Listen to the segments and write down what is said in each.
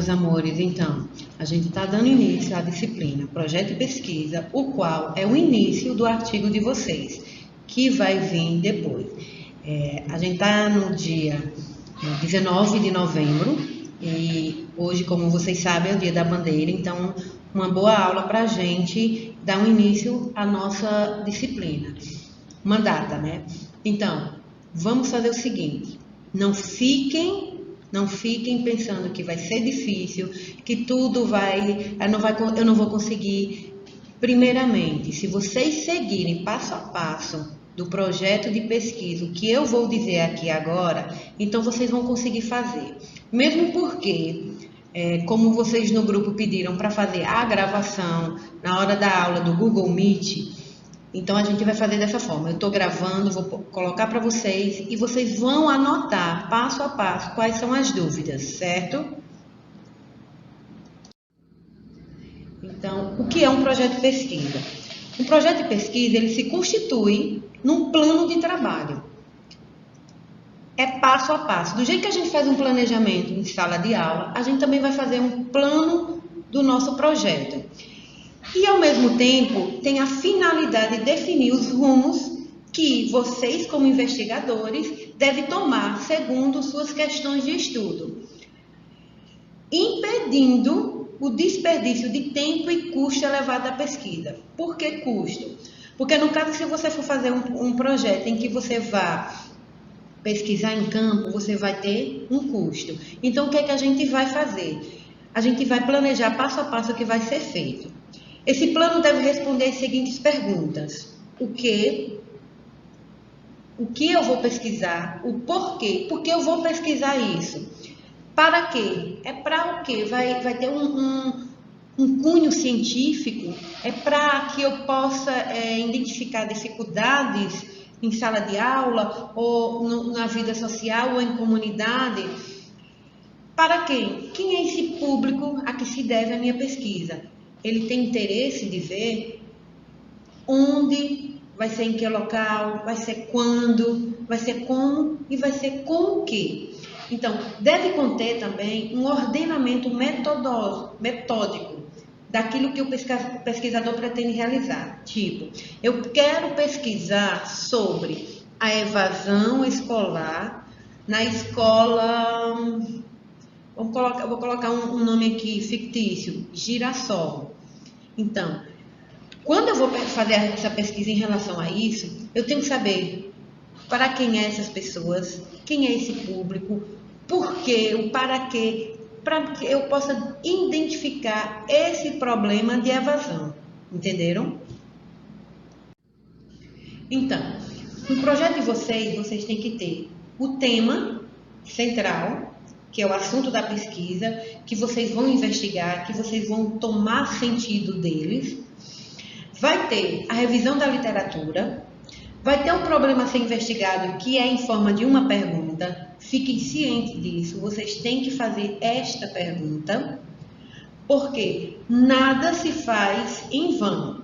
meus amores, então, a gente está dando início à disciplina Projeto de Pesquisa, o qual é o início do artigo de vocês, que vai vir depois. A gente está no dia 19 de novembro e hoje, como vocês sabem, é o dia da bandeira, então uma boa aula para a gente dar um início à nossa disciplina. Uma data, né? Então, vamos fazer o seguinte, não fiquem pensando que vai ser difícil, que tudo eu não vou conseguir. Primeiramente, se vocês seguirem passo a passo do projeto de pesquisa, o que eu vou dizer aqui agora, então vocês vão conseguir fazer. Mesmo porque, como vocês no grupo pediram para fazer a gravação na hora da aula do Google Meet, então a gente vai fazer dessa forma. Eu estou gravando, vou colocar para vocês e vocês vão anotar passo a passo quais são as dúvidas, certo? Então, o que é um projeto de pesquisa? Um projeto de pesquisa, ele se constitui num plano de trabalho. É passo a passo. Do jeito que a gente faz um planejamento em sala de aula, a gente também vai fazer um plano do nosso projeto. E, ao mesmo tempo, tem a finalidade de definir os rumos que vocês, como investigadores, devem tomar segundo suas questões de estudo, impedindo o desperdício de tempo e custo elevado da pesquisa. Por que custo? Porque, no caso, se você for fazer um projeto em que você vá pesquisar em campo, você vai ter um custo. Então, o que é que a gente vai fazer? A gente vai planejar passo a passo o que vai ser feito. Esse plano deve responder as seguintes perguntas. O que eu vou pesquisar? O porquê? Por que eu vou pesquisar isso? Para quê? É para o quê? Vai ter um cunho científico? É para que eu possa identificar dificuldades em sala de aula, ou na vida social, ou em comunidade? Para quem? Quem é esse público a que se deve a minha pesquisa? Ele tem interesse de ver onde, vai ser em que local, vai ser quando, vai ser como e vai ser com o quê. Então, deve conter também um ordenamento metódico daquilo que o pesquisador pretende realizar. Tipo, eu quero pesquisar sobre a evasão escolar na escola... Eu vou colocar um nome aqui fictício, Girassol. Então, quando eu vou fazer essa pesquisa em relação a isso, eu tenho que saber para quem é essas pessoas, quem é esse público, por quê, o para quê, para que eu possa identificar esse problema de evasão. Entenderam? Então, no projeto de vocês têm que ter o tema central, que é o assunto da pesquisa, que vocês vão investigar, que vocês vão tomar sentido deles. Vai ter a revisão da literatura, vai ter um problema a ser investigado, que é em forma de uma pergunta. Fiquem cientes disso, vocês têm que fazer esta pergunta, porque nada se faz em vão.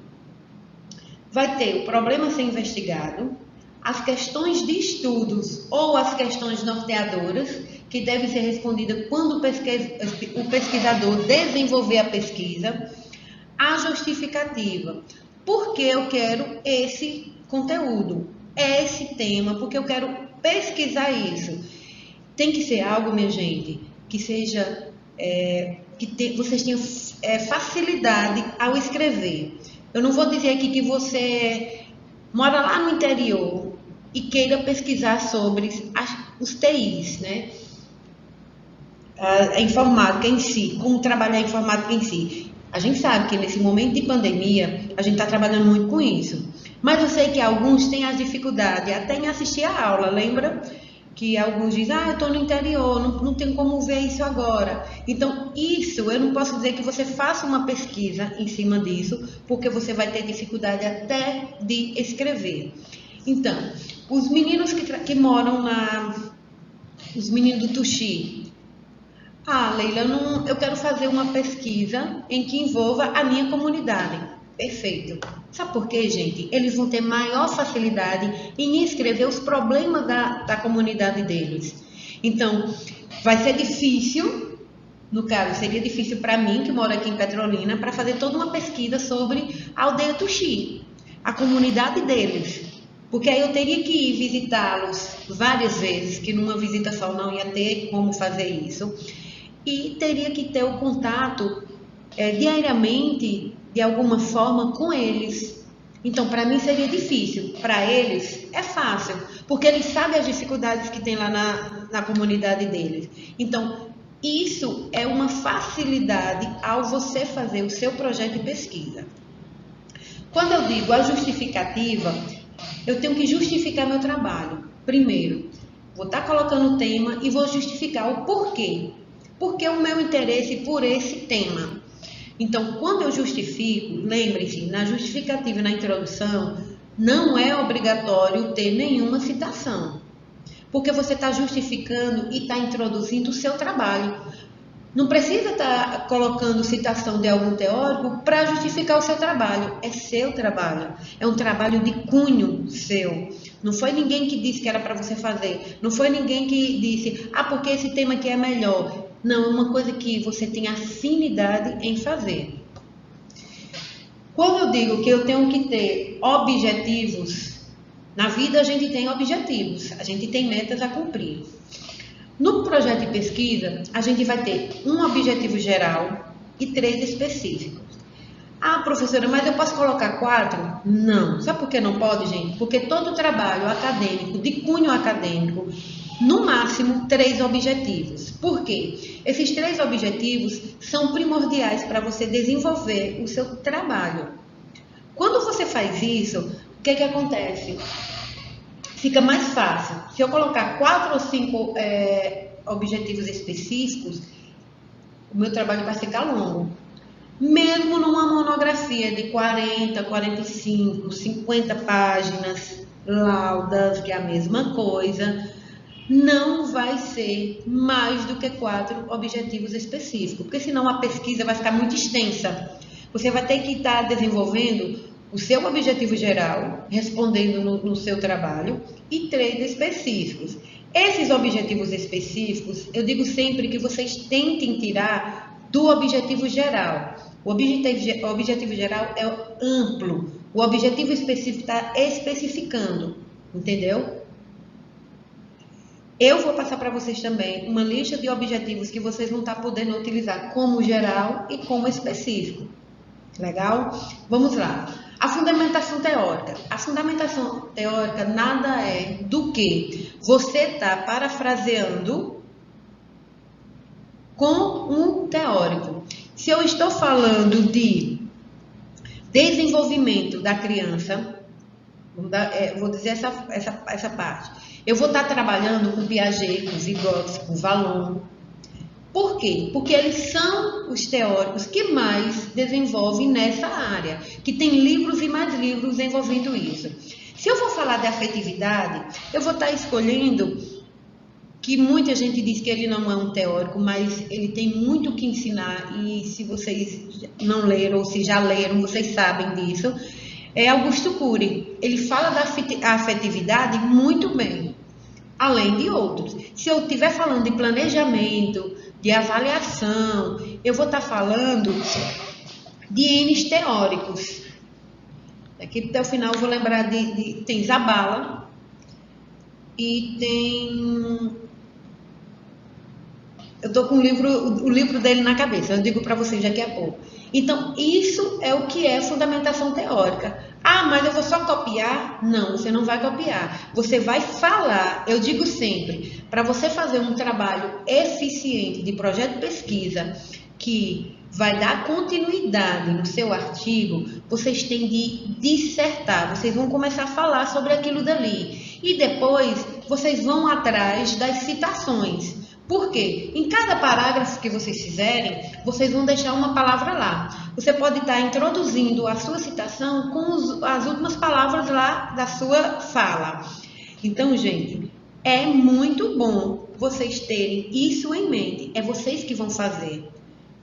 Vai ter o problema a ser investigado, as questões de estudos ou as questões norteadoras, que devem ser respondidas quando o pesquisador desenvolver a pesquisa, a justificativa. Por que eu quero esse conteúdo, esse tema, porque eu quero pesquisar isso. Tem que ser algo, minha gente, que seja, vocês tenham facilidade ao escrever. Eu não vou dizer aqui que você mora lá no interior e queira pesquisar sobre os TIs, né? A informática em si, como trabalhar a informática em si. A gente sabe que nesse momento de pandemia, a gente está trabalhando muito com isso. Mas eu sei que alguns têm as dificuldades até em assistir a aula, lembra? Que alguns dizem, eu estou no interior, não tenho como ver isso agora. Então, isso, eu não posso dizer que você faça uma pesquisa em cima disso, porque você vai ter dificuldade até de escrever. Então, os meninos que moram os meninos do Tuxi, Leila, eu quero fazer uma pesquisa em que envolva a minha comunidade. Perfeito. Sabe por quê, gente? Eles vão ter maior facilidade em escrever os problemas da comunidade deles. Então, vai ser difícil, No caso, seria difícil para mim, que moro aqui em Petrolina, para fazer toda uma pesquisa sobre a aldeia Tuxi, a comunidade deles. Porque aí eu teria que ir visitá-los várias vezes, que numa visita só não ia ter como fazer isso. E teria que ter o contato diariamente, de alguma forma, com eles. Então, para mim seria difícil. Para eles é fácil, porque eles sabem as dificuldades que tem lá na comunidade deles. Então, isso é uma facilidade ao você fazer o seu projeto de pesquisa. Quando eu digo a justificativa, eu tenho que justificar meu trabalho. Primeiro, vou estar colocando o tema e vou justificar o porquê. Porque o meu interesse por esse tema. Então, quando eu justifico, lembre-se, na justificativa e na introdução, não é obrigatório ter nenhuma citação. Porque você está justificando e está introduzindo o seu trabalho. Não precisa estar colocando citação de algum teórico para justificar o seu trabalho. É seu trabalho. É um trabalho de cunho seu. Não foi ninguém que disse que era para você fazer. Não foi ninguém que disse, porque esse tema aqui é melhor. Não, é uma coisa que você tem afinidade em fazer. Quando eu digo que eu tenho que ter objetivos, na vida a gente tem objetivos, a gente tem metas a cumprir. No projeto de pesquisa, a gente vai ter um objetivo geral e 3 específicos. Professora, mas eu posso colocar 4? Não. Sabe por que não pode, gente? Porque todo trabalho acadêmico, de cunho acadêmico, no máximo 3 objetivos. Por quê? Esses 3 objetivos são primordiais para você desenvolver o seu trabalho. Quando você faz isso, o que acontece? Fica mais fácil. Se eu colocar 4 ou 5 objetivos específicos, o meu trabalho vai ficar longo. Mesmo numa monografia de 40, 45, 50 páginas, laudas, que é a mesma coisa, não vai ser mais do que 4 objetivos específicos, porque senão a pesquisa vai ficar muito extensa. Você vai ter que estar desenvolvendo o seu objetivo geral, respondendo no seu trabalho, e 3 específicos. Esses objetivos específicos, eu digo sempre que vocês tentem tirar do objetivo geral. O objetivo geral é amplo, o objetivo específico está especificando, entendeu? Eu vou passar para vocês também uma lista de objetivos que vocês vão estar podendo utilizar como geral e como específico. Legal? Vamos lá. A fundamentação teórica. A fundamentação teórica nada é do que você está parafraseando com um teórico. Se eu estou falando de desenvolvimento da criança, vou dizer essa parte. Eu vou estar trabalhando com Piaget, com Vygotsky, com Vallon. Por quê? Porque eles são os teóricos que mais desenvolvem nessa área, que tem livros e mais livros envolvendo isso. Se eu for falar de afetividade, eu vou estar escolhendo que muita gente diz que ele não é um teórico, mas ele tem muito o que ensinar, e se vocês não leram ou se já leram, vocês sabem disso, é Augusto Cury. Ele fala da afetividade muito bem, além de outros. Se eu estiver falando de planejamento, de avaliação, eu vou estar falando de N teóricos. Daqui até o final eu vou lembrar tem Zabala e tem... Eu estou com o livro dele na cabeça, eu digo para vocês daqui a pouco. Então, isso é o que é fundamentação teórica. Mas eu vou só copiar? Não, você não vai copiar. Você vai falar. Eu digo sempre, para você fazer um trabalho eficiente de projeto de pesquisa, que vai dar continuidade no seu artigo, vocês têm de dissertar. Vocês vão começar a falar sobre aquilo dali. E depois, vocês vão atrás das citações. Por quê? Em cada parágrafo que vocês fizerem, vocês vão deixar uma palavra lá. Você pode estar introduzindo a sua citação com as últimas palavras lá da sua fala. Então, gente, é muito bom vocês terem isso em mente. É vocês que vão fazer.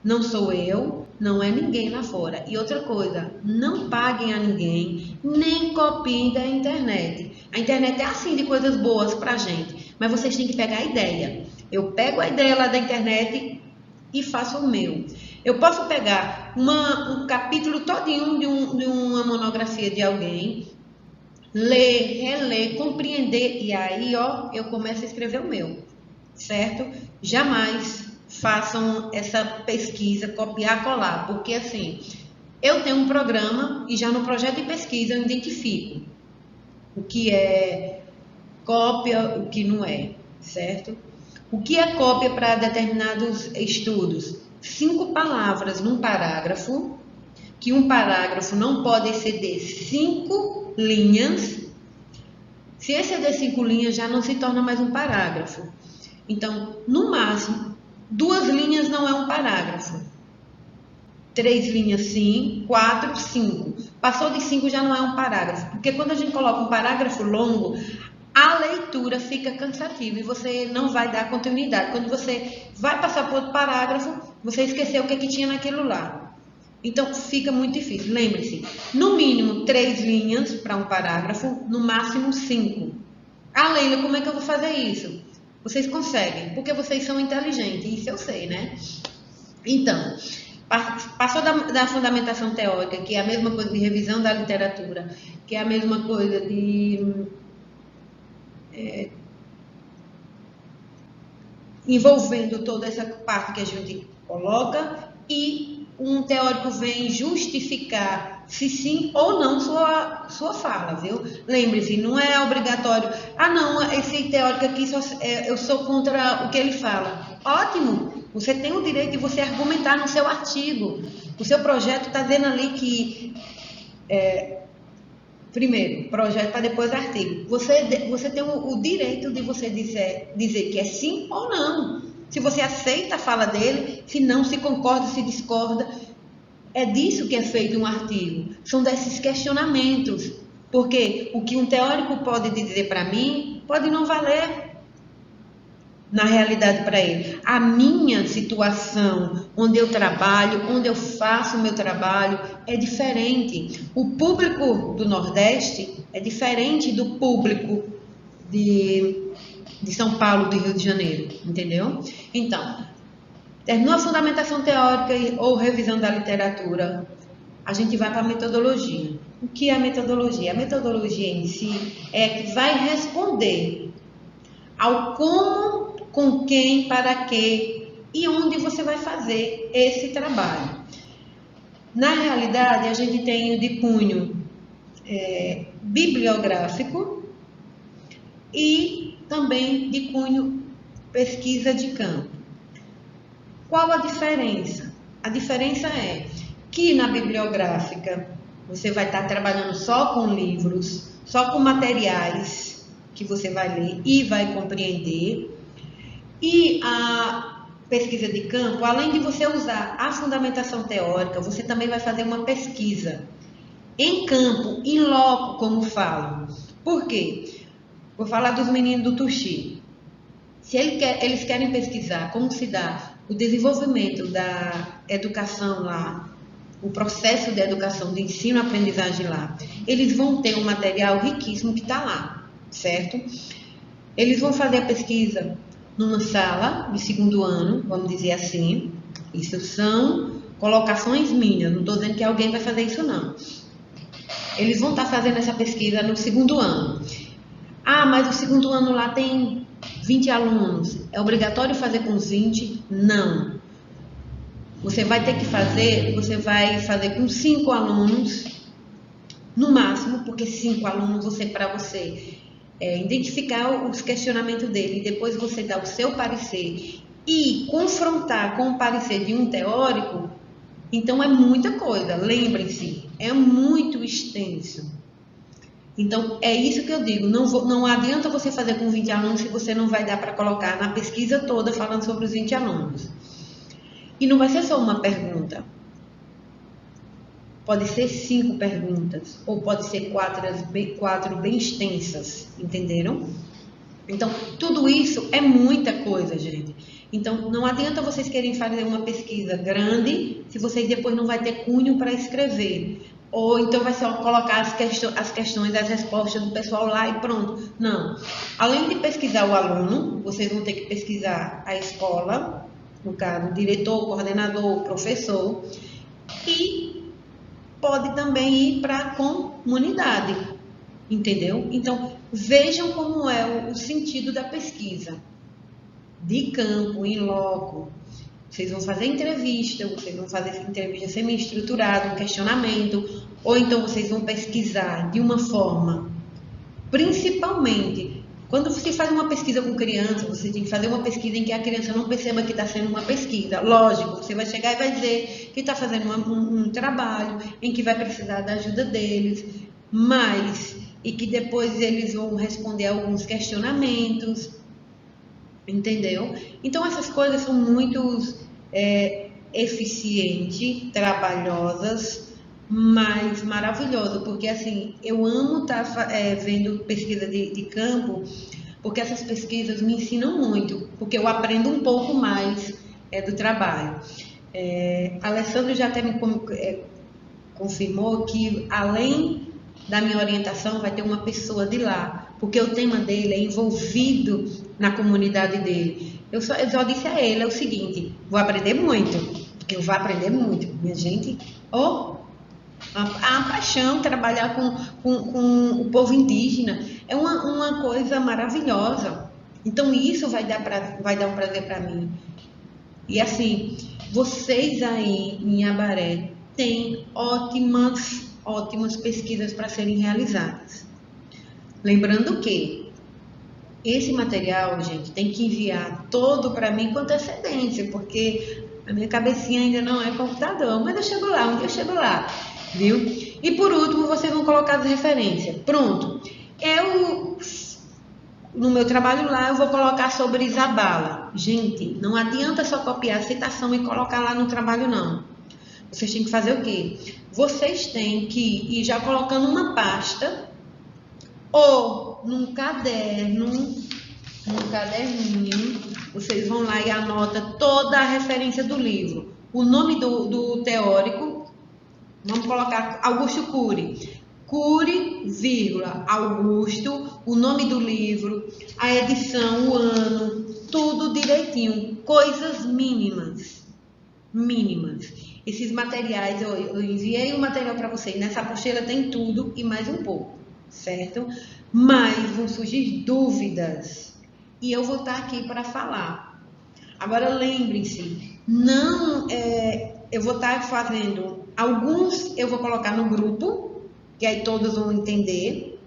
Não sou eu, não é ninguém lá fora. E outra coisa, não paguem a ninguém, nem copiem da internet. A internet é assim de coisas boas pra gente, mas vocês têm que pegar a ideia. Eu pego a ideia lá da internet, e faço o meu. Eu posso pegar um capítulo todinho de uma monografia de alguém, ler, reler, compreender, e aí, ó, eu começo a escrever o meu, certo? Jamais façam essa pesquisa, copiar, colar, porque assim, eu tenho um programa e já no projeto de pesquisa eu identifico o que é cópia, o que não é, certo? O que é cópia para determinados estudos? 5 palavras num parágrafo, que um parágrafo não pode exceder 5 linhas. Se exceder 5 linhas, já não se torna mais um parágrafo. Então, no máximo, 2 linhas não é um parágrafo. 3 linhas sim, 4, 5. Passou de 5 já não é um parágrafo. Porque quando a gente coloca um parágrafo longo, a leitura fica cansativa e você não vai dar continuidade. Quando você vai passar por outro parágrafo, você esqueceu o que tinha naquilo lá. Então, fica muito difícil. Lembre-se, no mínimo 3 linhas para um parágrafo, no máximo 5. Ah, Leila, como é que eu vou fazer isso? Vocês conseguem, porque vocês são inteligentes, isso eu sei, né? Então, passou da fundamentação teórica, que é a mesma coisa de revisão da literatura, que é a mesma coisa de envolvendo toda essa parte que a gente coloca, e um teórico vem justificar se sim ou não sua fala, viu? Lembre-se, não é obrigatório. Ah, não, esse teórico aqui eu sou contra o que ele fala. Ótimo! Você tem o direito de você argumentar no seu artigo. O seu projeto está dizendo ali que primeiro, projeto para depois artigo. Você tem o direito de você dizer que é sim ou não. Se você aceita a fala dele, se não, se concorda, se discorda. É disso que é feito um artigo. São desses questionamentos. Porque o que um teórico pode dizer para mim, pode não valer na realidade para ele. A minha situação, onde eu trabalho, onde eu faço o meu trabalho, é diferente. O público do Nordeste é diferente do público de São Paulo, do Rio de Janeiro, entendeu? Então, terminou a fundamentação teórica ou revisão da literatura, a gente vai para a metodologia. O que é a metodologia? A metodologia em si é que vai responder ao como, com quem, para quê e onde você vai fazer esse trabalho. Na realidade, a gente tem o de cunho bibliográfico e também de cunho pesquisa de campo. Qual a diferença? A diferença é que na bibliográfica você vai estar trabalhando só com livros, só com materiais que você vai ler e vai compreender. E a pesquisa de campo, além de você usar a fundamentação teórica, você também vai fazer uma pesquisa em campo, em loco, como falo. Por quê? Vou falar dos meninos do Tuxi. Se eles querem pesquisar como se dá o desenvolvimento da educação lá, o processo de educação, de ensino-aprendizagem lá, eles vão ter um material riquíssimo que está lá, certo? Eles vão fazer a pesquisa numa sala de 2º ano, vamos dizer assim. Isso são colocações minhas, não estou dizendo que alguém vai fazer isso não. Eles vão estar fazendo essa pesquisa no 2º ano. Ah, mas o 2º ano lá tem 20 alunos. É obrigatório fazer com os 20? Não. Você vai fazer com 5 alunos, no máximo, porque 5 alunos para você identificar os questionamentos dele, e depois você dar o seu parecer e confrontar com o parecer de um teórico, então é muita coisa. Lembrem-se, é muito extenso. Então, é isso que eu digo, não adianta você fazer com 20 alunos se você não vai dar para colocar na pesquisa toda falando sobre os 20 alunos. E não vai ser só uma pergunta. Pode ser 5 perguntas, ou pode ser 4 bem extensas, entenderam? Então, tudo isso é muita coisa, gente. Então, não adianta vocês querem fazer uma pesquisa grande se vocês depois não vai ter cunho para escrever. Ou então vai só colocar as questões, as respostas do pessoal lá e pronto. Não. Além de pesquisar o aluno, vocês vão ter que pesquisar a escola, no caso, diretor, coordenador, professor, e pode também ir para a comunidade, entendeu? Então, vejam como é o sentido da pesquisa, de campo, em loco. Vocês vão fazer entrevista, vocês vão fazer entrevista semi-estruturada, um questionamento, ou então vocês vão pesquisar de uma forma, principalmente, quando você faz uma pesquisa com criança, você tem que fazer uma pesquisa em que a criança não perceba que está sendo uma pesquisa. Lógico, você vai chegar e vai dizer que está fazendo um trabalho em que vai precisar da ajuda deles, mas, e que depois eles vão responder alguns questionamentos, entendeu? Então, essas coisas são muito eficientes, trabalhosas, mas maravilhosas, porque assim, eu amo estar vendo pesquisa de campo, porque essas pesquisas me ensinam muito, porque eu aprendo um pouco mais do trabalho. Alessandro já até me confirmou que, além da minha orientação, vai ter uma pessoa de lá, porque o tema dele é envolvido na comunidade dele. Eu só disse a ele o seguinte: vou aprender muito, porque eu vou aprender muito, minha gente. A paixão, trabalhar com o povo indígena é uma coisa maravilhosa. Então isso vai dar um prazer para mim. E assim, vocês aí em Abaré têm ótimas pesquisas para serem realizadas. Lembrando que esse material, gente, tem que enviar todo para mim com antecedência, porque a minha cabecinha ainda não é computador, mas eu chego lá, um dia eu chego lá, viu? E por último, vocês vão colocar as referências. Pronto. No meu trabalho lá, eu vou colocar sobre Zabala. Gente, não adianta só copiar a citação e colocar lá no trabalho, não. Vocês têm que fazer o quê? Vocês têm que ir já colocando uma pasta ou num caderninho, vocês vão lá e anotam toda a referência do livro. O nome do teórico, vamos colocar Augusto Cury. Cury, vírgula, Augusto, o nome do livro, a edição, o ano, tudo direitinho. Coisas mínimas. Esses materiais, eu enviei o material para vocês. Nessa apostila tem tudo e mais um pouco, certo? Mas vão surgir dúvidas e eu vou estar aqui para falar. Agora lembrem-se, eu vou estar fazendo alguns, eu vou colocar no grupo, que aí todos vão entender,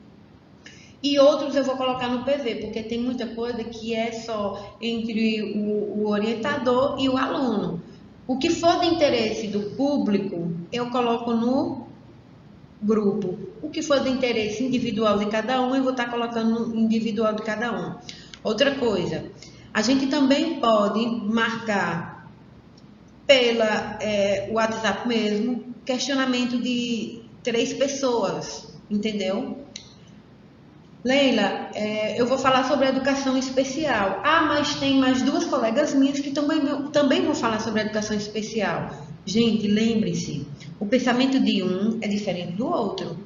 e outros eu vou colocar no PV, porque tem muita coisa que é só entre o orientador e o aluno. O que for de interesse do público, eu coloco no grupo. O que for de interesse individual de cada um, eu vou estar colocando no individual de cada um. Outra coisa, a gente também pode marcar pela WhatsApp mesmo, questionamento de 3 pessoas, entendeu? Leila, eu vou falar sobre educação especial. Mas tem mais 2 colegas minhas que também vão falar sobre educação especial. Gente, lembre-se, o pensamento de um é diferente do outro.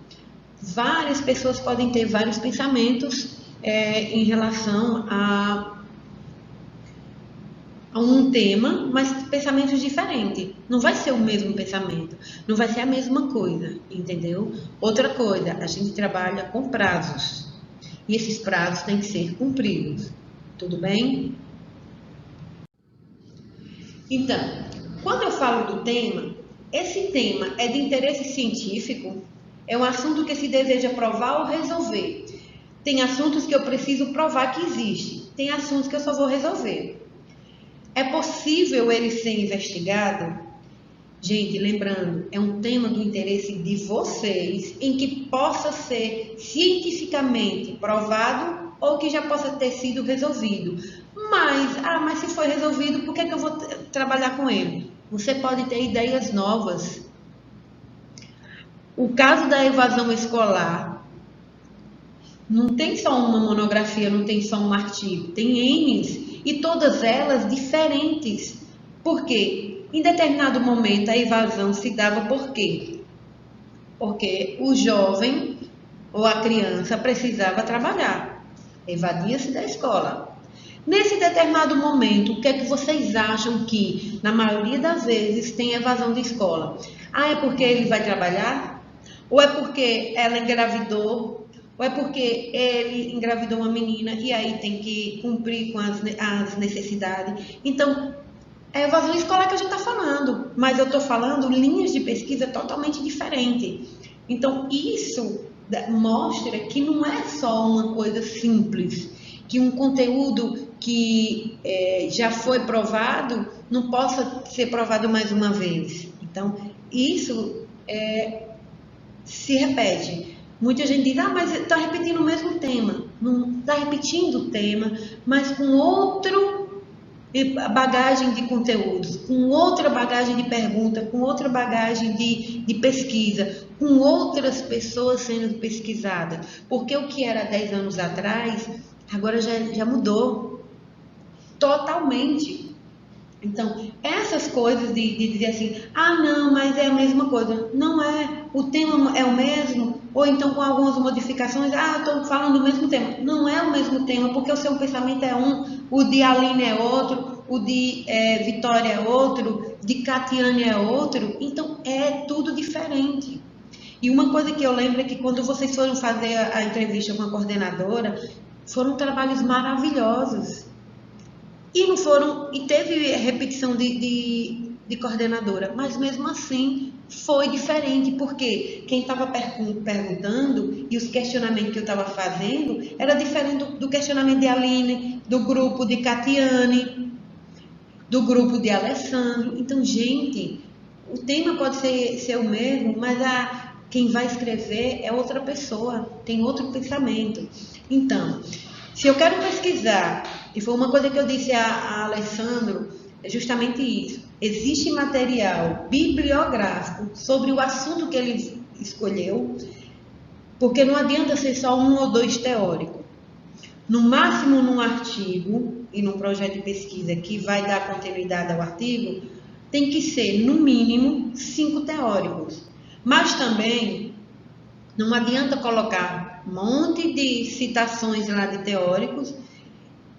Várias pessoas podem ter vários pensamentos em relação a um tema, mas pensamentos diferentes. Não vai ser o mesmo pensamento, não vai ser a mesma coisa, entendeu? Outra coisa, a gente trabalha com prazos. E esses prazos têm que ser cumpridos. Tudo bem? Então, quando eu falo do tema, esse tema é de interesse científico? É um assunto que se deseja provar ou resolver? Tem assuntos que eu preciso provar que existe. Tem assuntos que eu só vou resolver. É possível ele ser investigado? Gente, lembrando, é um tema do interesse de vocês, em que possa ser cientificamente provado ou que já possa ter sido resolvido. Mas se foi resolvido, por que eu vou trabalhar com ele? Você pode ter ideias novas. O caso da evasão escolar, não tem só uma monografia, não tem só um artigo, tem N's, e todas elas diferentes. Por quê? Em determinado momento, a evasão se dava por quê? Porque o jovem ou a criança precisava trabalhar, evadia-se da escola. Nesse determinado momento, o que é que vocês acham que, na maioria das vezes, tem evasão de escola? Ah, é porque ele vai trabalhar? Ou é porque ela engravidou? Ou é porque ele engravidou uma menina e aí tem que cumprir com as necessidades? Então, é evasão escolar que a gente está falando, mas eu estou falando linhas de pesquisa totalmente diferentes. Então, isso mostra que não é só uma coisa simples, que um conteúdo que já foi provado não possa ser provado mais uma vez. Então, isso se repete. Muita gente diz, mas está repetindo o mesmo tema. Não está repetindo o tema, mas com outro bagagem de conteúdos, com outra bagagem de pergunta, com outra bagagem de pesquisa, com outras pessoas sendo pesquisadas. Porque o que era 10 anos atrás, agora já mudou totalmente. Então, essas coisas de dizer assim, ah, não, mas é a mesma coisa. Não é, o tema é o mesmo, ou então com algumas modificações, ah, estou falando do mesmo tema. Não é o mesmo tema, porque o seu pensamento é um, o de Aline é outro, o de Vitória é outro, de Catiane é outro. Então, é tudo diferente. E uma coisa que eu lembro é que quando vocês foram fazer a entrevista com a coordenadora, foram trabalhos maravilhosos. E não foram, e teve repetição de coordenadora, mas mesmo assim foi diferente, porque quem estava perguntando e os questionamentos que eu estava fazendo era diferente do questionamento de Aline, do grupo de Catiane, do grupo de Alessandro. Então, gente, o tema pode ser o mesmo, mas quem vai escrever é outra pessoa, tem outro pensamento. Então, se eu quero pesquisar, e foi uma coisa que eu disse a Alessandro, é justamente isso. Existe material bibliográfico sobre o assunto que ele escolheu, porque não adianta ser só um ou dois teóricos. No máximo, num artigo e num projeto de pesquisa que vai dar continuidade ao artigo, tem que ser, no mínimo, 5 teóricos. Mas também não adianta colocar um monte de citações lá de teóricos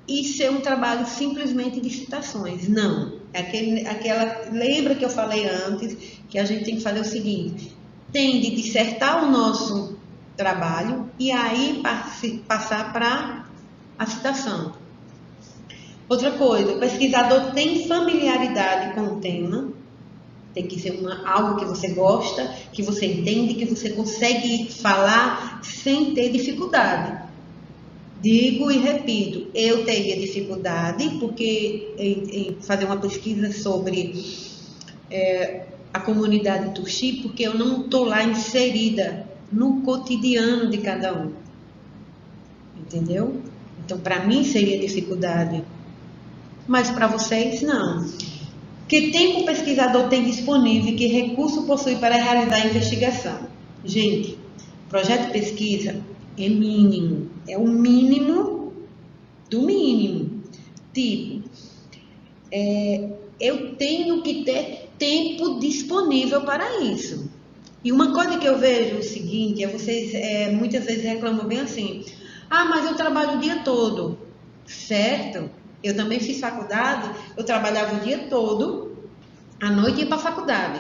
e ser um trabalho simplesmente de citações. Não. Lembra que eu falei antes que a gente tem que fazer o seguinte: tem de dissertar o nosso trabalho e aí passar para a citação. Outra coisa, o pesquisador tem familiaridade com o tema, tem que ser algo que você gosta, que você entende, que você consegue falar sem ter dificuldade. Digo e repito, eu teria dificuldade porque em fazer uma pesquisa sobre a comunidade Tuxi, porque eu não estou lá inserida no cotidiano de cada um. Entendeu? Então, para mim seria dificuldade. Mas para vocês, não. Que tempo o pesquisador tem disponível e que recurso possui para realizar a investigação? Gente, projeto de pesquisa é mínimo. É o mínimo do mínimo. Tipo, eu tenho que ter tempo disponível para isso. E uma coisa que eu vejo é o seguinte, vocês muitas vezes reclamam bem assim, ah, mas eu trabalho o dia todo. Certo? Eu também fiz faculdade, eu trabalhava o dia todo, à noite ia para a faculdade.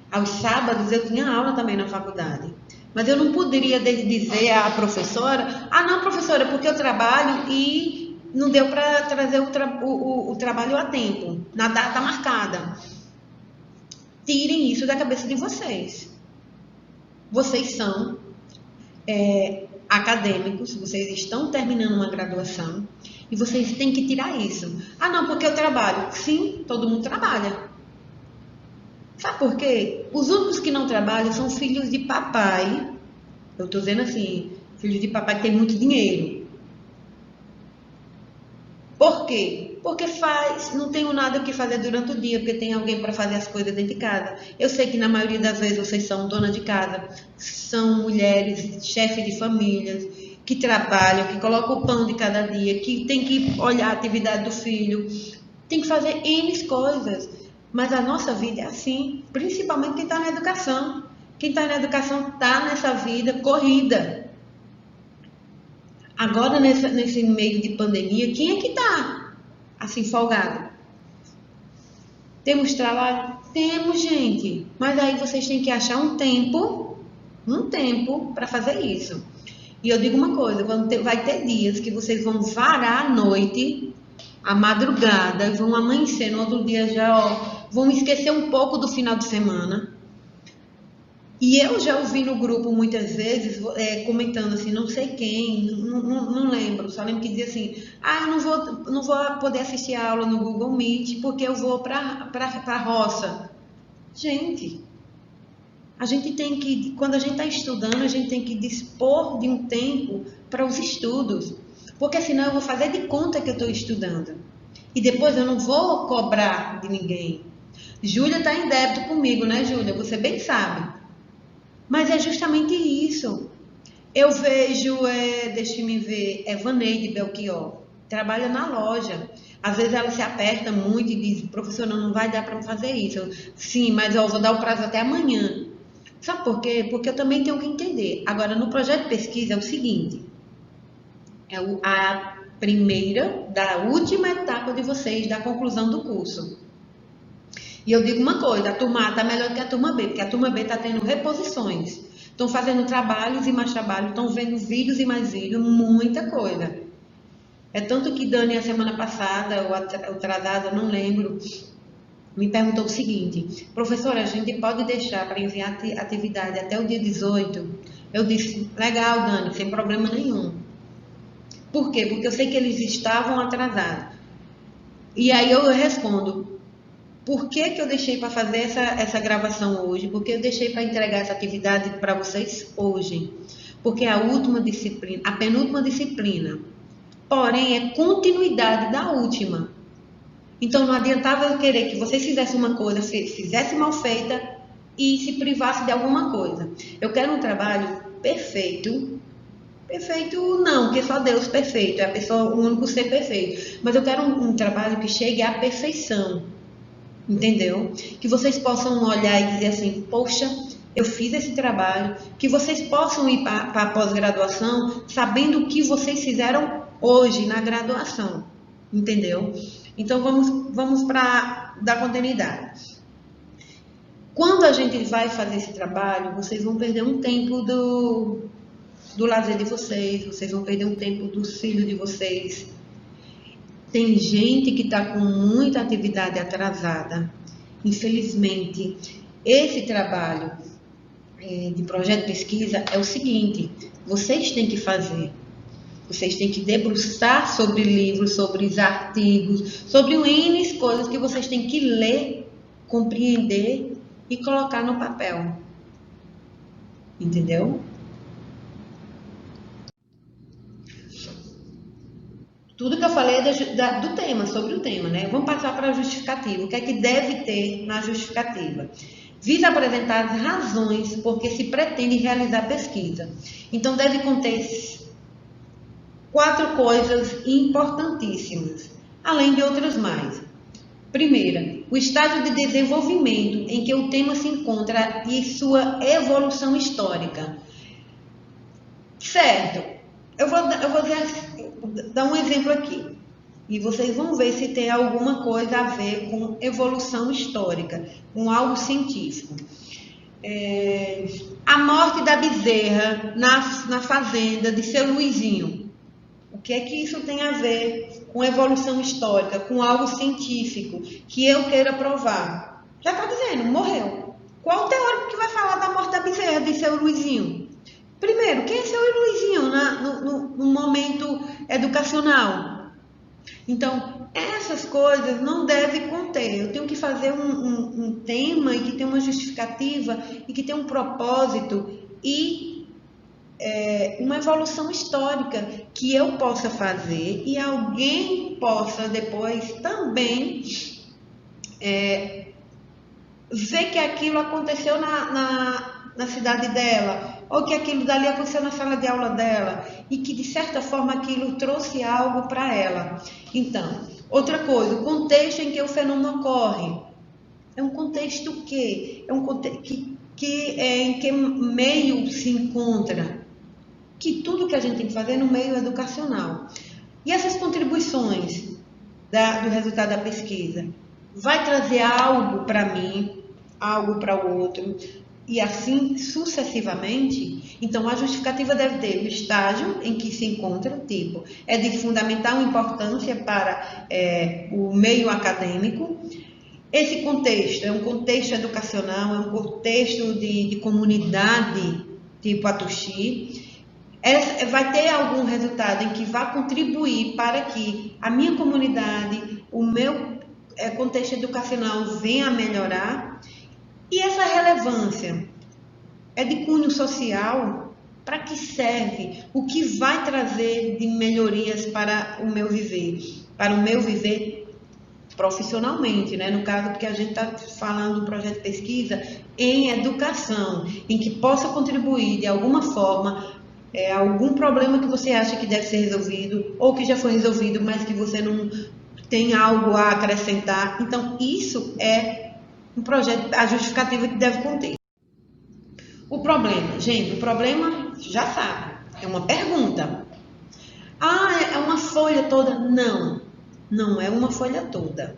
Aos sábados eu tinha aula também na faculdade. Mas eu não poderia dizer à professora, ah não, professora, porque eu trabalho e não deu para trazer o trabalho a tempo, na data marcada. Tirem isso da cabeça de vocês. Vocês são acadêmicos, vocês estão terminando uma graduação e vocês têm que tirar isso. Ah não, porque eu trabalho. Sim, todo mundo trabalha. Sabe por quê? Os únicos que não trabalham são filhos de papai. Eu estou dizendo assim, filhos de papai que tem muito dinheiro. Por quê? Porque não tenho nada o que fazer durante o dia, porque tem alguém para fazer as coisas dentro de casa. Eu sei que na maioria das vezes vocês são dona de casa, são mulheres, chefes de famílias, que trabalham, que colocam o pão de cada dia, que tem que olhar a atividade do filho, tem que fazer N coisas. Mas a nossa vida é assim, principalmente quem está na educação. Quem está na educação está nessa vida corrida. Agora, nesse meio de pandemia, quem é que está assim folgado? Temos trabalho? Temos, gente. Mas aí vocês têm que achar um tempo para fazer isso. E eu digo uma coisa, vai ter dias que vocês vão varar a noite, a madrugada, vão amanhecer no outro dia já, ó, vão esquecer um pouco do final de semana. E eu já ouvi no grupo muitas vezes, comentando assim, não sei quem, não lembro, só lembro que dizia assim, eu não vou poder assistir a aula no Google Meet porque eu vou para a roça. Gente, a gente tem que, quando a gente está estudando, a gente tem que dispor de um tempo para os estudos, porque senão eu vou fazer de conta que eu estou estudando. E depois eu não vou cobrar de ninguém. Júlia está em débito comigo, né, Júlia? Você bem sabe. Mas é justamente isso. Eu vejo, deixa me ver, Vaneide Belchior, trabalha na loja. Às vezes ela se aperta muito e diz, professor, não vai dar para fazer isso. Sim, mas eu vou dar o prazo até amanhã. Sabe por quê? Porque eu também tenho que entender. Agora, no projeto de pesquisa é o seguinte, é a primeira da última etapa de vocês, da conclusão do curso. E eu digo uma coisa, a turma A está melhor que a turma B, porque a turma B está tendo reposições. Estão fazendo trabalhos e mais trabalhos, estão vendo vídeos e mais vídeos, muita coisa. É tanto que Dani, a semana passada, ou atrasada, não lembro, me perguntou o seguinte, professora, a gente pode deixar para enviar atividade até o dia 18? Eu disse, legal, Dani, sem problema nenhum. Por quê? Porque eu sei que eles estavam atrasados. E aí eu respondo, por que eu deixei para fazer essa gravação hoje? Porque eu deixei para entregar essa atividade para vocês hoje. Porque a última disciplina, a penúltima disciplina, porém é continuidade da última. Então não adiantava eu querer que vocês fizessem uma coisa, fizessem mal feita e se privassem de alguma coisa. Eu quero um trabalho perfeito. Perfeito não, porque só Deus perfeito, é a pessoa, o único ser perfeito. Mas eu quero um trabalho que chegue à perfeição. Entendeu? Que vocês possam olhar e dizer assim, poxa, eu fiz esse trabalho, que vocês possam ir para a pós-graduação sabendo o que vocês fizeram hoje na graduação, entendeu? Então vamos para dar continuidade. Quando a gente vai fazer esse trabalho, vocês vão perder um tempo do lazer de vocês vão perder um tempo dos filhos de vocês. Tem gente que está com muita atividade atrasada. Infelizmente, esse trabalho de projeto de pesquisa é o seguinte, vocês têm que fazer. Vocês têm que debruçar sobre livros, sobre os artigos, sobre N coisas que vocês têm que ler, compreender e colocar no papel. Entendeu? Tudo que eu falei é do tema, sobre o tema, né? Vamos passar para a justificativa. O que é que deve ter na justificativa? Visa apresentar as razões por que se pretende realizar pesquisa. Então, deve conter 4 coisas importantíssimas, além de outras mais. Primeira, o estágio de desenvolvimento em que o tema se encontra e sua evolução histórica. Certo. Eu vou dar um exemplo aqui. E vocês vão ver se tem alguma coisa a ver com evolução histórica, com algo científico. A morte da bezerra na fazenda de seu Luizinho. O que é que isso tem a ver com evolução histórica, com algo científico, que eu queira provar? Já está dizendo, morreu. Qual o teórico que vai falar da morte da bezerra de seu Luizinho? Primeiro, quem é seu Luizinho no momento educacional? Então, essas coisas não devem conter. Eu tenho que fazer um tema e que tem uma justificativa e que tem um propósito e uma evolução histórica que eu possa fazer e alguém possa depois também ver que aquilo aconteceu na cidade dela, ou que aquilo dali aconteceu na sala de aula dela, e que de certa forma aquilo trouxe algo para ela. Então, outra coisa, o contexto em que o fenômeno ocorre. É um contexto que? É um contexto em que meio se encontra. que tudo que a gente tem que fazer é no meio educacional. E essas contribuições do resultado da pesquisa vai trazer algo para mim, algo para o outro, e assim sucessivamente. Então, a justificativa deve ter o estágio em que se encontra, tipo, é de fundamental importância para o meio acadêmico. Esse contexto é um contexto educacional, é um contexto de comunidade, tipo a Tuxi. Vai ter algum resultado em que vai contribuir para que a minha comunidade, o meu contexto educacional venha a melhorar. E essa relevância é de cunho social? Para que serve? O que vai trazer de melhorias para o meu viver profissionalmente, né? No caso, porque a gente está falando de um projeto de pesquisa em educação, em que possa contribuir de alguma forma algum problema que você acha que deve ser resolvido, ou que já foi resolvido, mas que você não tem algo a acrescentar. Então, isso é um projeto, a justificativa que deve conter. O problema, gente, o problema já sabe, é uma pergunta. É uma folha toda? Não, não é uma folha toda.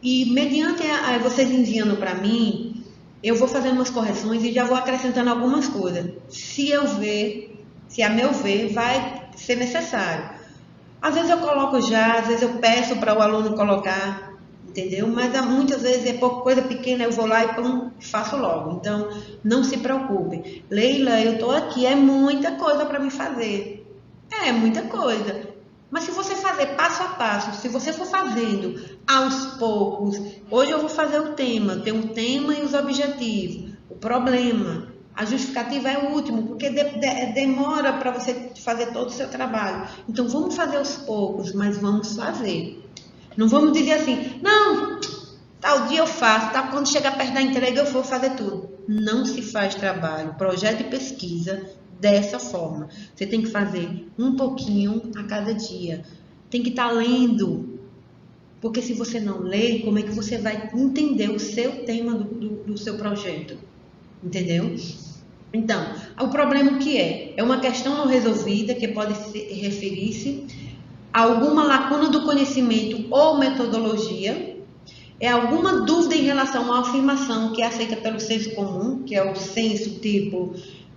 E mediante vocês enviando para mim, eu vou fazendo umas correções e já vou acrescentando algumas coisas. Se a meu ver, vai ser necessário. Às vezes eu coloco já, às vezes eu peço para o aluno colocar, entendeu? Mas muitas vezes é pouca coisa pequena, eu vou lá e faço logo. Então, não se preocupe. Leila, eu estou aqui, é muita coisa para me fazer. É muita coisa. Mas se você fazer passo a passo, se você for fazendo aos poucos, hoje eu vou fazer o tema, tem um tema e os objetivos, o problema, a justificativa é o último, porque demora para você fazer todo o seu trabalho. Então vamos fazer aos poucos, mas vamos fazer. Não vamos dizer assim, não, tal dia eu faço, quando chegar perto da entrega eu vou fazer tudo. Não se faz trabalho, projeto de pesquisa dessa forma. Você tem que fazer um pouquinho a cada dia. Tem que estar lendo. Porque se você não lê, como é que você vai entender o seu tema do seu projeto? Entendeu? Então, o problema que é uma questão não resolvida, que pode referir-se a alguma lacuna do conhecimento ou metodologia, é alguma dúvida em relação à afirmação que é aceita pelo senso comum, que é o senso tipo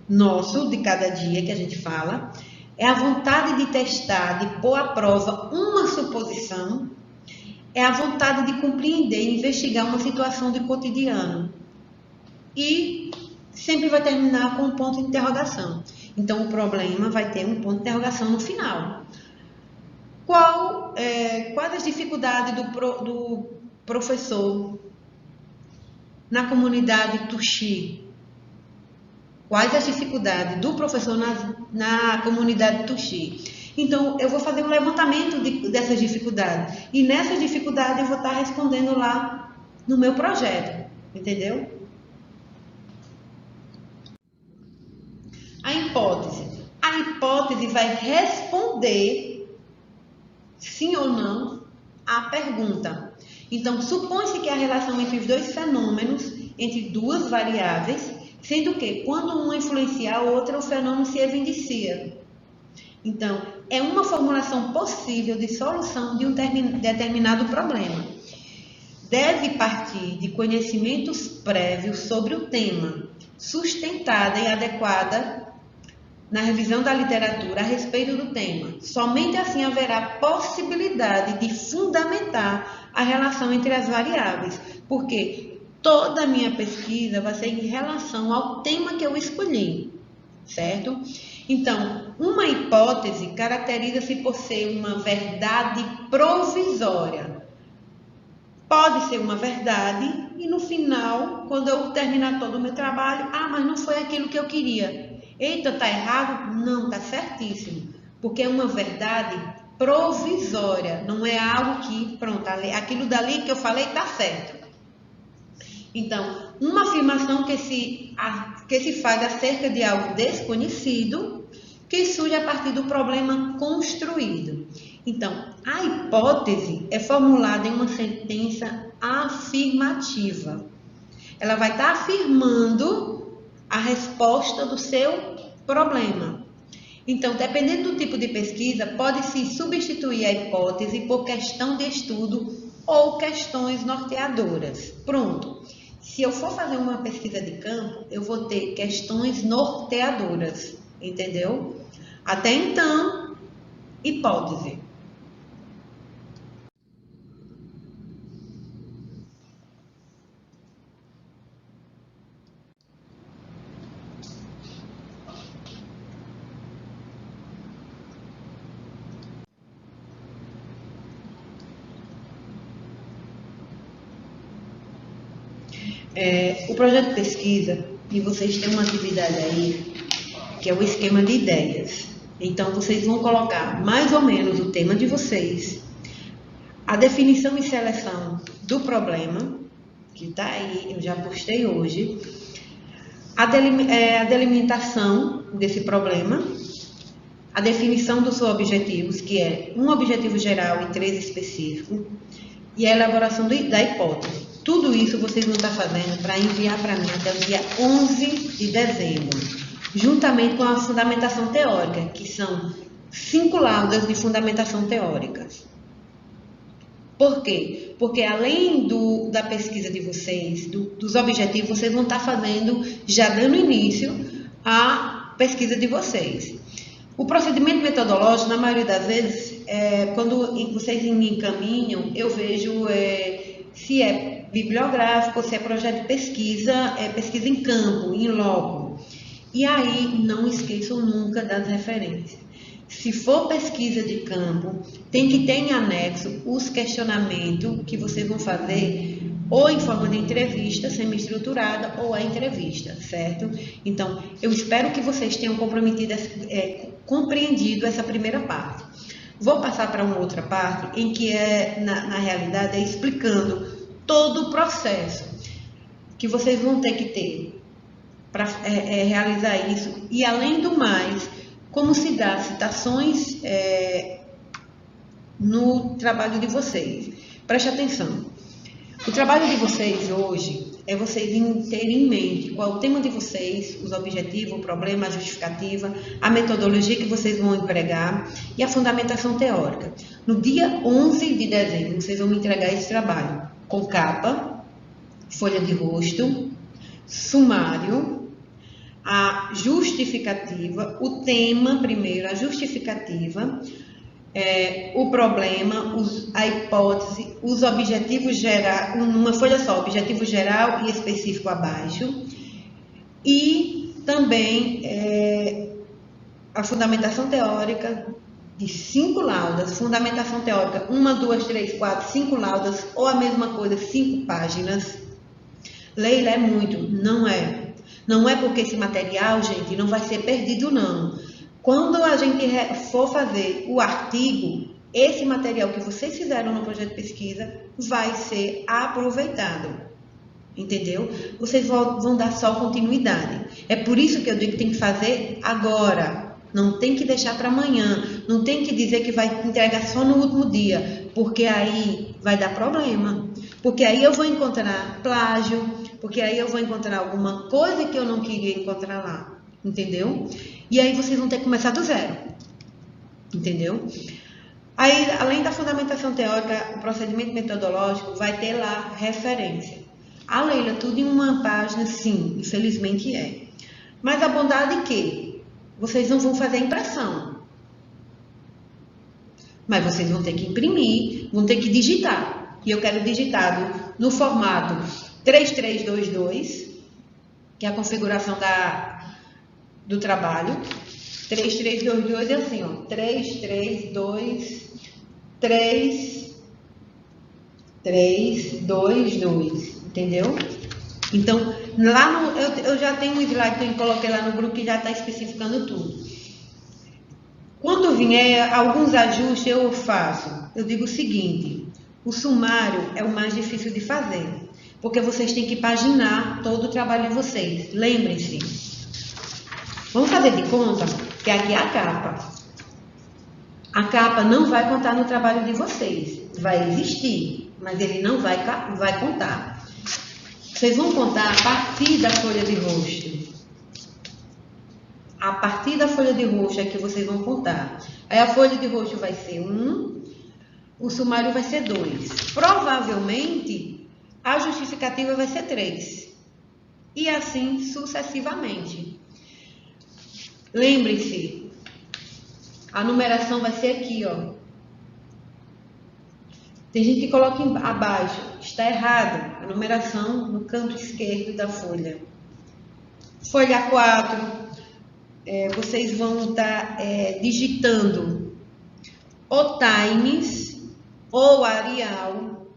nosso, de cada dia que a gente fala, é a vontade de testar, de pôr à prova uma suposição, é a vontade de compreender e investigar uma situação de cotidiano. E sempre vai terminar com um ponto de interrogação. Então, o problema vai ter um ponto de interrogação no final. Quais as dificuldades do professor na comunidade Tuxi? Quais as dificuldades do professor na comunidade Tuxi? Então, eu vou fazer um levantamento dessas dificuldades. E nessas dificuldades eu vou estar respondendo lá no meu projeto. Entendeu? A hipótese. A hipótese vai responder sim ou não à pergunta. Então, supõe-se que a relação entre os dois fenômenos, entre duas variáveis, sendo que, quando uma influencia a outra, o fenômeno se evidencia. Então, é uma formulação possível de solução de um determinado problema. Deve partir de conhecimentos prévios sobre o tema, sustentada e adequada na revisão da literatura a respeito do tema. Somente assim haverá possibilidade de fundamentar a relação entre as variáveis, porque toda a minha pesquisa vai ser em relação ao tema que eu escolhi, certo? Então, uma hipótese caracteriza-se por ser uma verdade provisória. Pode ser uma verdade e no final, quando eu terminar todo o meu trabalho, mas não foi aquilo que eu queria. Eita, tá errado? Não, tá certíssimo. Porque é uma verdade provisória, não é algo que, pronto, aquilo dali que eu falei tá certo. Então, uma afirmação que se faz acerca de algo desconhecido, que surge a partir do problema construído. Então, a hipótese é formulada em uma sentença afirmativa. Ela vai estar afirmando a resposta do seu problema. Então, dependendo do tipo de pesquisa, pode-se substituir a hipótese por questão de estudo ou questões norteadoras. Pronto. Se eu for fazer uma pesquisa de campo, eu vou ter questões norteadoras, entendeu? Até então, hipótese. O projeto de pesquisa, e vocês têm uma atividade aí, que é o esquema de ideias. Então, vocês vão colocar mais ou menos o tema de vocês, a definição e seleção do problema, que está aí, eu já postei hoje, a delimitação desse problema, a definição dos seus objetivos, que é um objetivo geral e 3 específicos, e a elaboração da hipótese. Tudo isso vocês vão estar fazendo para enviar para mim até o dia 11 de dezembro, juntamente com a fundamentação teórica, que são 5 laudas de fundamentação teórica. Por quê? Porque além da pesquisa de vocês, dos objetivos, vocês vão estar fazendo, já dando início à pesquisa de vocês. O procedimento metodológico, na maioria das vezes, quando vocês me encaminham, eu vejo se é bibliográfico, se é projeto de pesquisa, pesquisa em campo, em loco. E aí, não esqueçam nunca das referências. Se for pesquisa de campo, tem que ter em anexo os questionamentos que vocês vão fazer, ou em forma de entrevista semi-estruturada, ou a entrevista, certo? Então, eu espero que vocês tenham compreendido essa primeira parte. Vou passar para uma outra parte, em que na realidade, é explicando todo o processo que vocês vão ter que ter para realizar isso. E, além do mais, como se dá citações no trabalho de vocês. Preste atenção. O trabalho de vocês hoje é vocês terem em mente qual é o tema de vocês, os objetivos, o problema, a justificativa, a metodologia que vocês vão empregar e a fundamentação teórica. No dia 11 de dezembro, vocês vão me entregar esse trabalho com capa, folha de rosto, sumário, a justificativa, o tema primeiro, a justificativa, o problema, a hipótese, os objetivos gerais, uma folha só, objetivo geral e específico abaixo, e também a fundamentação teórica de 5 laudas, fundamentação teórica, 1, 2, 3, 4, 5 laudas, ou a mesma coisa, 5 páginas. Leila, é muito? Não é. Não é porque esse material, gente, não vai ser perdido, não. Quando a gente for fazer o artigo, esse material que vocês fizeram no projeto de pesquisa vai ser aproveitado. Entendeu? Vocês vão dar só continuidade. É por isso que eu digo que tem que fazer agora. Não tem que deixar para amanhã. Não tem que dizer que vai entregar só no último dia. Porque aí vai dar problema. Porque aí eu vou encontrar plágio. Porque aí eu vou encontrar alguma coisa que eu não queria encontrar lá. Entendeu? E aí vocês vão ter que começar do zero. Entendeu? Aí, além da fundamentação teórica, o procedimento metodológico vai ter lá referência. A Leila, tudo em uma página, sim, infelizmente é. Mas a bondade é que vocês não vão fazer impressão. Mas vocês vão ter que imprimir, vão ter que digitar. E eu quero digitado no formato 3322, que é a configuração do trabalho. 3322 é assim, ó, 3322, entendeu? Então, lá eu já tenho um slide que eu coloquei lá no grupo que já está especificando tudo. Quando vier alguns ajustes, eu faço. Eu digo o seguinte: o sumário é o mais difícil de fazer, porque vocês têm que paginar todo o trabalho de vocês. Lembrem-se. Vamos fazer de conta que aqui é a capa. A capa não vai contar no trabalho de vocês. Vai existir, mas ele não vai contar. Vocês vão contar a partir da folha de rosto. A partir da folha de roxo é que vocês vão contar. Aí a folha de roxo vai ser 1, o sumário vai ser 2. Provavelmente, a justificativa vai ser 3. E assim sucessivamente. Lembre-se, a numeração vai ser aqui, ó. Tem gente que coloca abaixo, está errado, a numeração no canto esquerdo da folha. Folha 4, vocês vão estar digitando o Times ou Arial.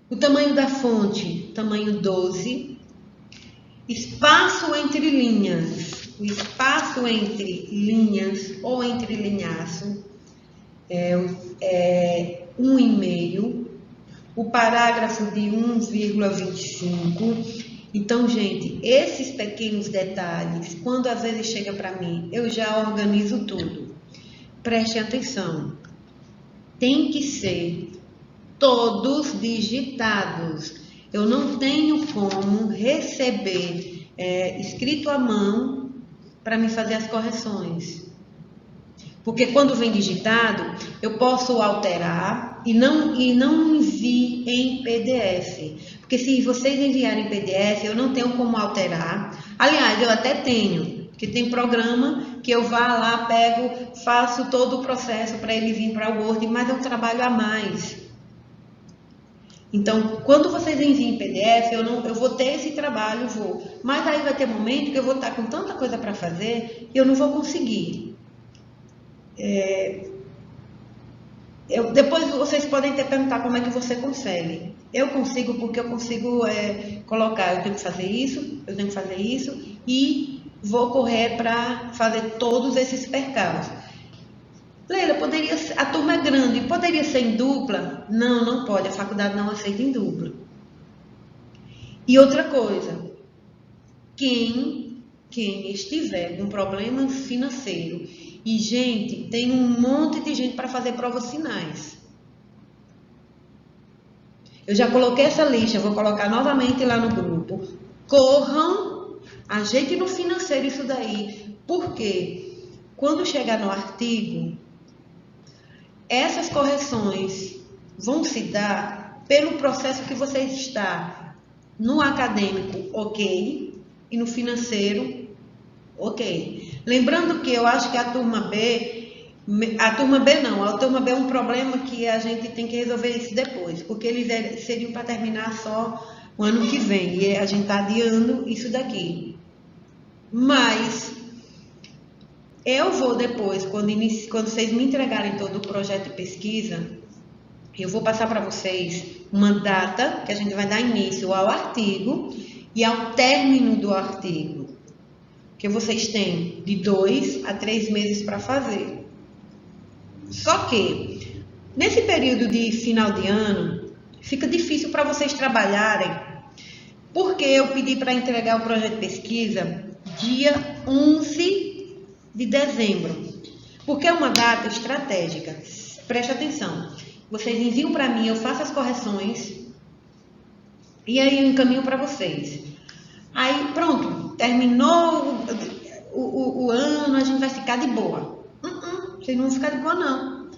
O tamanho da fonte, tamanho 12. Espaço entre linhas. O espaço entre linhas ou entre linhaço é 1,5. O parágrafo de 1,25. Então, gente, esses pequenos detalhes, quando às vezes chega para mim, eu já organizo tudo. Preste atenção. Tem que ser todos digitados. Eu não tenho como receber escrito à mão para me fazer as correções. Porque quando vem digitado, eu posso alterar e não envie em PDF. Porque se vocês enviarem em PDF, eu não tenho como alterar. Aliás, eu até tenho, que tem programa que eu vá lá, pego, faço todo o processo para ele vir para o Word, mas é um trabalho a mais. Então, quando vocês enviam em PDF, eu vou ter esse trabalho, mas aí vai ter momento que eu vou estar com tanta coisa para fazer e eu não vou conseguir. Depois vocês podem até perguntar como é que você consegue. Eu consigo porque eu consigo colocar, eu tenho que fazer isso, eu tenho que fazer isso e vou correr para fazer todos esses percalços. Leila, a turma é grande, poderia ser em dupla? Não, não pode, a faculdade não aceita em dupla. E outra coisa, quem estiver com problema financeiro, e gente, tem um monte de gente para fazer provas finais. Eu já coloquei essa lista, vou colocar novamente lá no grupo. Corram, ajeite no financeiro isso daí, porque quando chegar no artigo, essas correções vão se dar pelo processo que você está no acadêmico, ok, e no financeiro, ok. Lembrando que eu acho que a turma B é um problema que a gente tem que resolver isso depois, porque eles seriam para terminar só o ano que vem, e a gente está adiando isso daqui. Mas eu vou depois, quando vocês me entregarem todo o projeto de pesquisa, eu vou passar para vocês uma data que a gente vai dar início ao artigo e ao término do artigo, que vocês têm de 2 a 3 meses para fazer. Só que, nesse período de final de ano, fica difícil para vocês trabalharem, porque eu pedi para entregar o projeto de pesquisa dia 11 de dezembro, porque é uma data estratégica. Preste atenção. Vocês enviam para mim, eu faço as correções e aí eu encaminho para vocês. Aí pronto, terminou o ano, a gente vai ficar de boa. Vocês não vão ficar de boa não.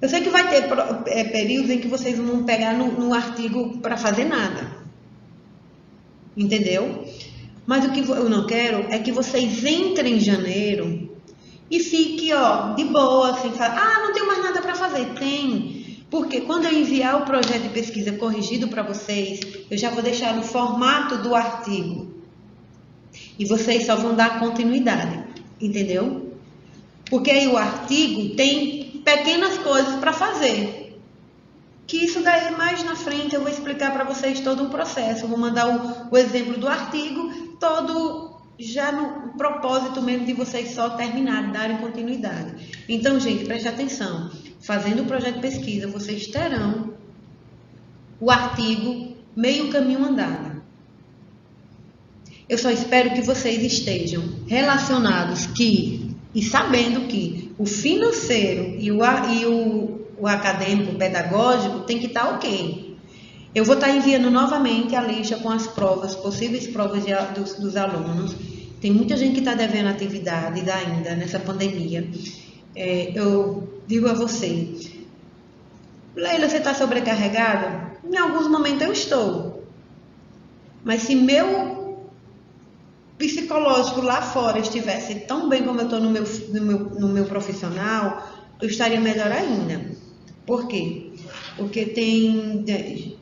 Eu sei que vai ter períodos em que vocês vão pegar no artigo para fazer nada. Entendeu? Mas o que eu não quero é que vocês entrem em janeiro e fiquem, de boa, assim, não tenho mais nada para fazer. Tem, porque quando eu enviar o projeto de pesquisa corrigido para vocês, eu já vou deixar no formato do artigo. E vocês só vão dar continuidade, entendeu? Porque aí o artigo tem pequenas coisas para fazer. Que isso daí mais na frente eu vou explicar para vocês todo um processo. Eu vou mandar o exemplo do artigo, todo já no propósito mesmo de vocês só terminarem, darem continuidade. Então, gente, preste atenção. Fazendo o projeto de pesquisa, vocês terão o artigo meio caminho andado. Eu só espero que vocês estejam relacionados e sabendo que o financeiro e o acadêmico, o pedagógico tem que estar ok. Eu vou estar enviando novamente a lista com as provas, possíveis provas dos alunos. Tem muita gente que está devendo atividades ainda nessa pandemia. Eu digo a você, Leila, você está sobrecarregada? Em alguns momentos eu estou. Mas se meu psicológico lá fora estivesse tão bem como eu estou no meu profissional, eu estaria melhor ainda. Por quê? Porque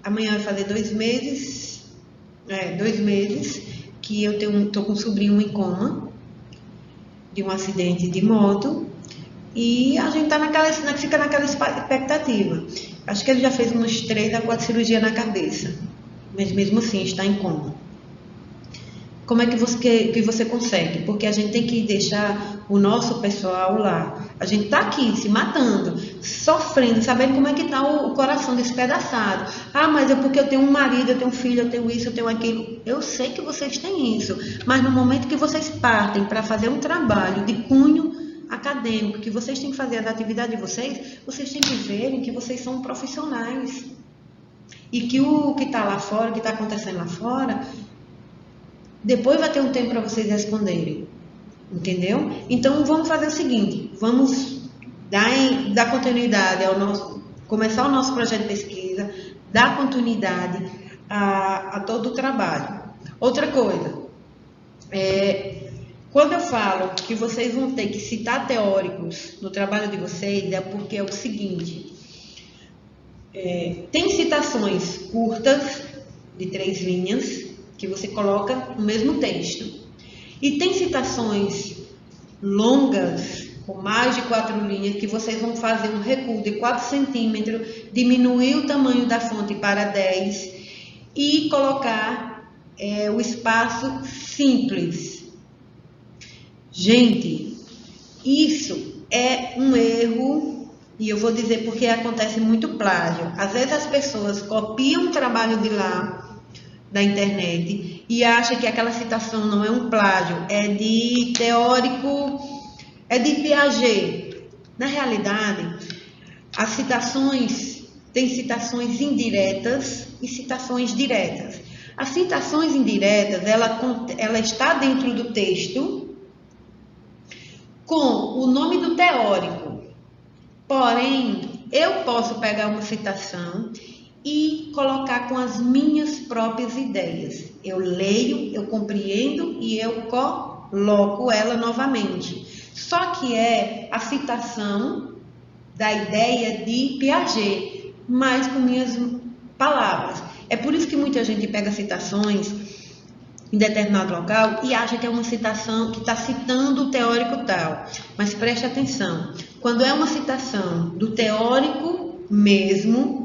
amanhã vai fazer 2 meses, 2 meses que eu estou com um sobrinho em coma de um acidente de moto e a gente fica naquela expectativa. Acho que ele já fez umas 3 a 4 cirurgias na cabeça, mas mesmo assim está em coma. Como é que você consegue? Porque a gente tem que deixar o nosso pessoal lá. A gente está aqui se matando, sofrendo, sabendo como é que está o coração despedaçado. Ah, mas é porque eu tenho um marido, eu tenho um filho, eu tenho isso, eu tenho aquilo. Eu sei que vocês têm isso, mas no momento que vocês partem para fazer um trabalho de cunho acadêmico, que vocês têm que fazer as atividades de vocês têm que verem que vocês são profissionais. E que o que está lá fora, o que está acontecendo lá fora, depois vai ter um tempo para vocês responderem, entendeu? Então vamos fazer o seguinte, vamos dar continuidade começar o nosso projeto de pesquisa, dar continuidade a todo o trabalho. Outra coisa, quando eu falo que vocês vão ter que citar teóricos no trabalho de vocês, é porque é o seguinte, tem citações curtas, de 3 linhas, que você coloca no mesmo texto. E tem citações longas, com mais de 4 linhas, que vocês vão fazer um recuo de 4 centímetros, diminuir o tamanho da fonte para 10 e colocar o espaço simples. Gente, isso é um erro, e eu vou dizer porque acontece muito plágio. Às vezes as pessoas copiam o trabalho de lá, da internet, e acha que aquela citação não é um plágio, é de teórico, é de Piaget. Na realidade, as citações, tem citações indiretas e citações diretas. As citações indiretas, ela está dentro do texto com o nome do teórico. Porém, eu posso pegar uma citação e colocar com as minhas próprias ideias. Eu leio, eu compreendo e eu coloco ela novamente. Só que é a citação da ideia de Piaget, mas com minhas palavras. É por isso que muita gente pega citações em determinado local e acha que é uma citação que está citando o teórico tal. Mas preste atenção, quando é uma citação do teórico mesmo,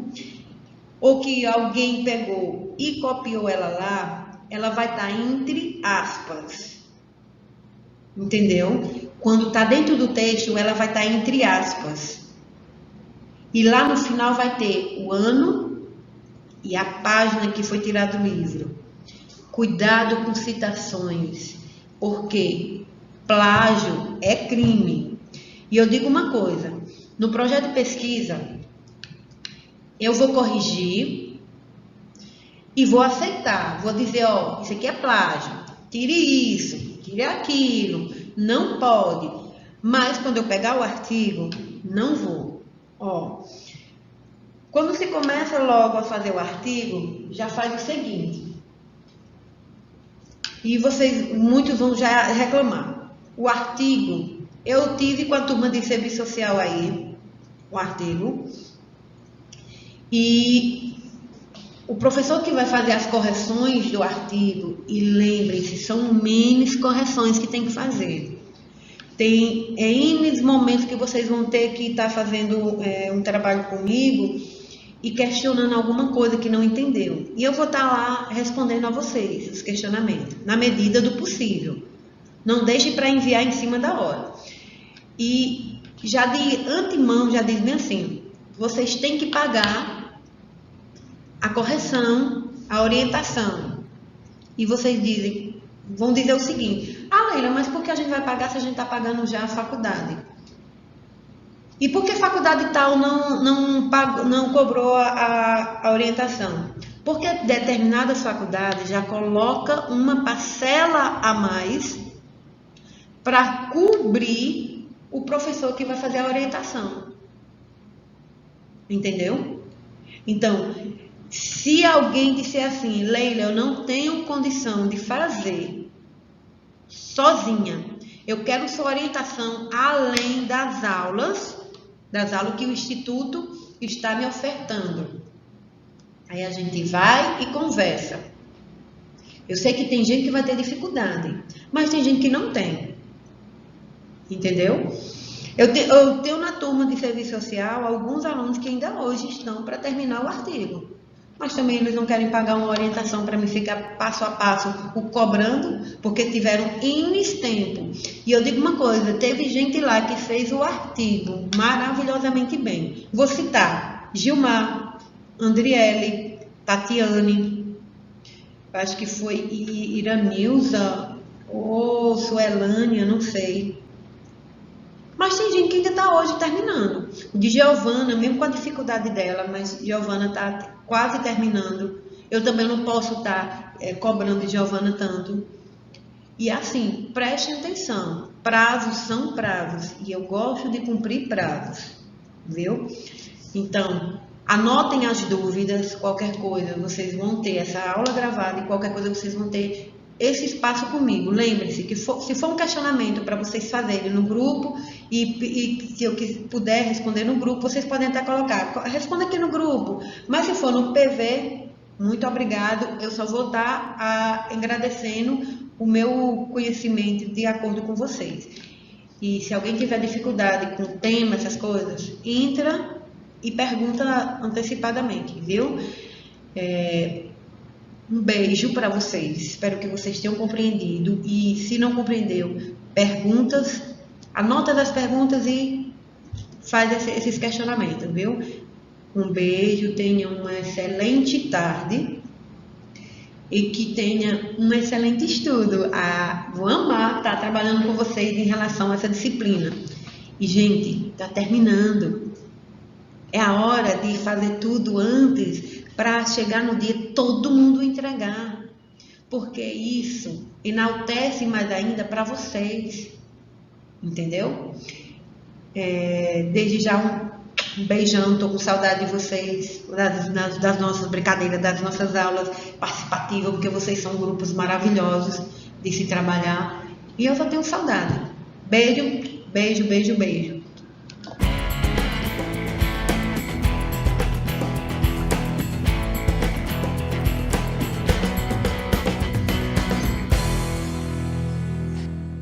ou que alguém pegou e copiou ela lá, ela vai estar entre aspas. Entendeu? Quando está dentro do texto, ela vai estar entre aspas. E lá no final vai ter o ano e a página que foi tirado do livro. Cuidado com citações, porque plágio é crime. E eu digo uma coisa, no projeto de pesquisa, eu vou corrigir e vou aceitar. Vou dizer, ó, isso aqui é plágio. Tire isso, tire aquilo. Não pode. Mas quando eu pegar o artigo, não vou. Ó, quando se começa logo a fazer o artigo, já faz o seguinte. E muitos vão já reclamar. O artigo, eu tive com a turma de serviço social aí, o artigo. E o professor que vai fazer as correções do artigo, e lembre-se, são menos correções que tem que fazer. Tem N momentos que vocês vão ter que estar fazendo um trabalho comigo e questionando alguma coisa que não entendeu. E eu vou estar lá respondendo a vocês os questionamentos, na medida do possível. Não deixe para enviar em cima da hora. E já de antemão, já diz bem assim, vocês têm que pagar a correção, a orientação. E vocês vão dizer o seguinte, Leila, mas por que a gente vai pagar se a gente está pagando já a faculdade? E por que faculdade tal não cobrou a orientação? Porque determinadas faculdades já colocam uma parcela a mais para cobrir o professor que vai fazer a orientação. Entendeu? Então, se alguém disser assim, Leila, eu não tenho condição de fazer sozinha, eu quero sua orientação além das aulas que o Instituto está me ofertando. Aí a gente vai e conversa. Eu sei que tem gente que vai ter dificuldade, mas tem gente que não tem. Entendeu? Eu tenho na turma de serviço social alguns alunos que ainda hoje estão para terminar o artigo. Mas também eles não querem pagar uma orientação para me ficar passo a passo o cobrando, porque tiveram N tempo. E eu digo uma coisa, teve gente lá que fez o artigo maravilhosamente bem. Vou citar Gilmar, Andriele, Tatiane, acho que foi Iranilza ou Suelânia, não sei. Mas tem gente que ainda está hoje terminando. De Giovana, mesmo com a dificuldade dela, mas Giovana está quase terminando. Eu também não posso estar cobrando de Giovana tanto. E assim, prestem atenção. Prazos são prazos. E eu gosto de cumprir prazos. Viu? Então, anotem as dúvidas. Qualquer coisa, vocês vão ter essa aula gravada. E qualquer coisa, vocês vão ter esse espaço comigo. Lembre-se que se for um questionamento para vocês fazerem no grupo e se eu puder responder no grupo, vocês podem até colocar, responda aqui no grupo, mas se for no PV, muito obrigado, eu só vou estar agradecendo o meu conhecimento de acordo com vocês. E se alguém tiver dificuldade com o tema, essas coisas, entra e pergunta antecipadamente, viu? Um beijo para vocês, espero que vocês tenham compreendido e se não compreendeu, perguntas, anota as perguntas e faz esses questionamentos, viu? Um beijo, tenha uma excelente tarde e que tenha um excelente estudo. Vou amar estar trabalhando com vocês em relação a essa disciplina. E gente, está terminando, é a hora de fazer tudo antes para chegar no dia todo mundo entregar, porque isso enaltece mais ainda para vocês, entendeu? Desde já um beijão, estou com saudade de vocês, das nossas brincadeiras, das nossas aulas participativas, porque vocês são grupos maravilhosos de se trabalhar, e eu só tenho saudade. Beijo, beijo, beijo, beijo.